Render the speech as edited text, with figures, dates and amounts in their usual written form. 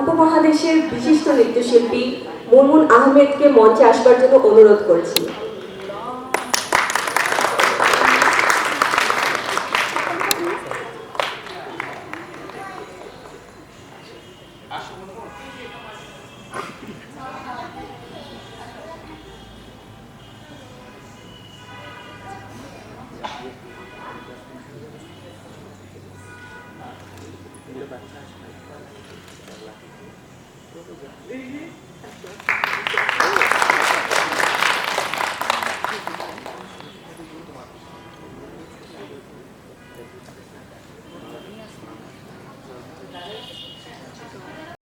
উপমহাদেশের বিশিষ্ট নৃত্যশিল্পী মুনমুন আহমেদকে মঞ্চে আসবার জন্য অনুরোধ করছি। Ini